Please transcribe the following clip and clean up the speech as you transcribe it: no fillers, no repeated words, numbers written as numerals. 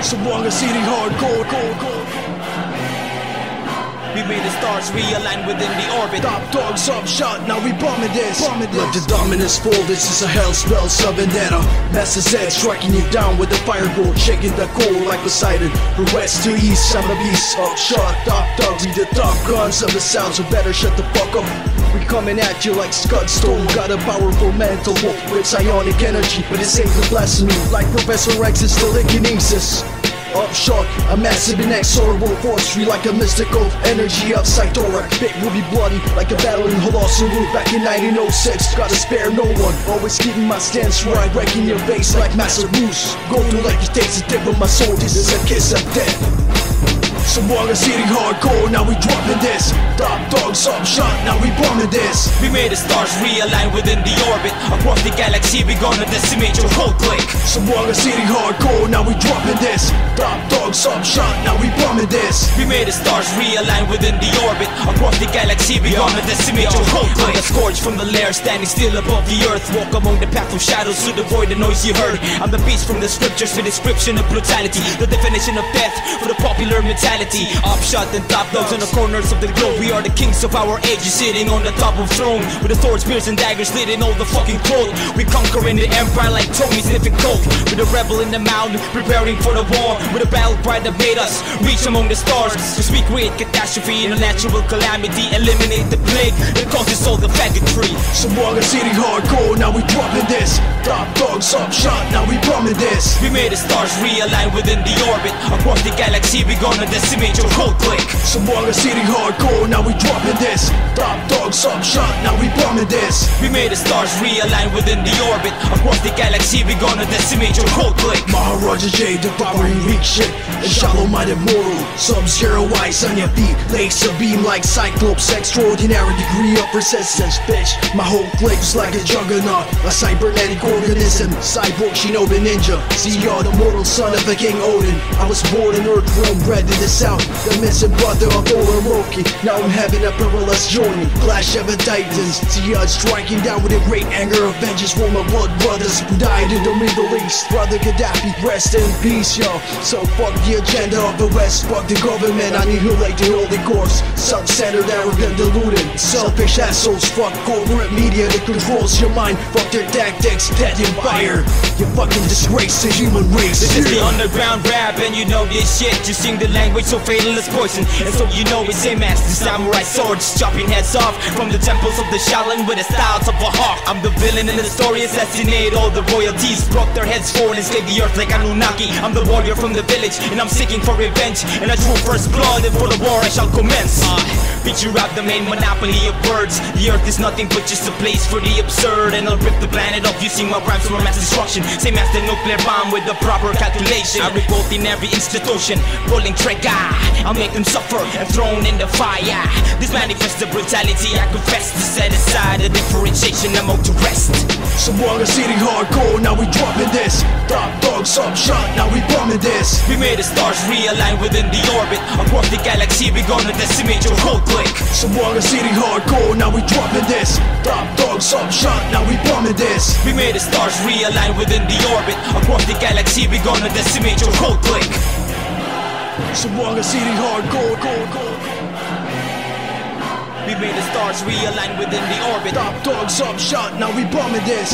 Zamboanga City hardcore. We made the stars realign within the orbit. Top dogs UPSHOT, now we bombing this. Let the dominance fall, this is a hell spell, sub vendetta. Master Z striking you down with the firebolt, shaking the coal like Poseidon. From west to east, I'm a beast. UPSHOT, top dogs, we the top guns of the sound, so better shut the fuck up. We coming at you like Scudstone. Got a powerful mental wolf with psionic energy, but this ain't the blasphemy. Like Professor X's telekinesis. UPSHOT, a massive inexorable force, free like a mystical energy upside Dora. Bit will be bloody like a battle in Sulu back in 1906. Gotta spare no one, always keeping my stance where I wreck in your face like Master Moose. Go through like you taste the tip of my sword, this is a kiss of death. Zamboanga City hardcore, now we dropping this. Top dogs UPSHOT, now we bombing this. We made the stars realign within the orbit. Across the galaxy we gonna decimate your whole clique. Zamboanga City hardcore, now we dropping this. Top dogs UPSHOT, now we bombing this. We made the stars realign within the orbit. Across the galaxy we gonna decimate your whole clique. I'm the scourge from the lair, standing still above the earth. Walk among the path of shadows to avoid the noise you heard. I'm the beast from the scriptures, the description of brutality, the definition of death for the popular mentality. UPSHOT and top dogs on the corners of the globe. We are the kings of our age, sitting on the top of throne, with the swords, spears and daggers slitting all the fucking cold. We conquering the empire like Tony sniffing coke. With a rebel in the mountain, preparing for the war. With a battle cry that made us reach among the stars. Cause we create catastrophe and a natural calamity, eliminate the plague that causes all the faggotry. Zamboanga City hardcore, now we dropping this. Top dogs UPSHOT, now we bombing this. We made the stars realign within the orbit. Across the galaxy we gonna decimate your whole clique. Zamboanga City hardcore, now we dropping this. Top dogs UPSHOT, now we bombing this. We made the stars realign within the orbit. Across the galaxy we gonna decimate your whole clique. Maharaja J devouring weak shit and shallow-minded moral. Sub-zero eyes on your feet, laser beam like Cyclops. Extraordinary degree of resistance, bitch. My whole clique's like a juggernaut, a cybernetic organism. Cyborg, shinobi, ninja. Z-YAD, the mortal son of a King Odin. I was born in Earth realm, bred in the south, the missing brother of Oromoki. Now I'm having a perilous journey, clash of the titans. Z-YAD striking down with a great anger of vengeance for my blood brothers who died in the Middle East. Brother Gaddafi, rest in peace, yo. So fuck the agenda of the West, fuck the government, annihilate the holy course. Self-centered, arrogant, deluded, selfish assholes. Fuck corporate media that controls your mind. Fuck their tactics, death and fire. You fucking disgrace the human race. This is the underground rap and you know this shit. You sing the language so fatal as poison, and so you know it's same as the samurai swords, chopping heads off from the temples of the Shaolin with the styles of a hawk. I'm the villain in the story, assassinate all the royalties, broke their heads forward and slaved the earth like Anunnaki. I'm the warrior from the village, and I'm seeking for revenge, and I drew first blood, and for the war I shall commence. Picture out the main monopoly of words. The earth is nothing but just a place for the absurd, and I'll rip the planet off using my rhymes for mass destruction. Same as the nuclear bomb with the proper calculation. I revolt in every institution, pulling trigger. I'll make them suffer and thrown in the fire. This manifests the brutality I confess, to set aside the differentiation, I'm out to rest. Zamboanga City hardcore, now we dropping this. Top dogs UPSHOT, now we bombing this. We made the stars realign within the orbit. Across the galaxy we gonna decimate your whole clique. Zamboanga City hardcore, now we dropping this. Top dogs UPSHOT, now we bombing this. We made the stars realign within the orbit. Across the galaxy we gonna decimate your whole clique. Zamboanga City hardcore. We made the stars realign within the orbit. Top dogs UPSHOT, now we bombing this.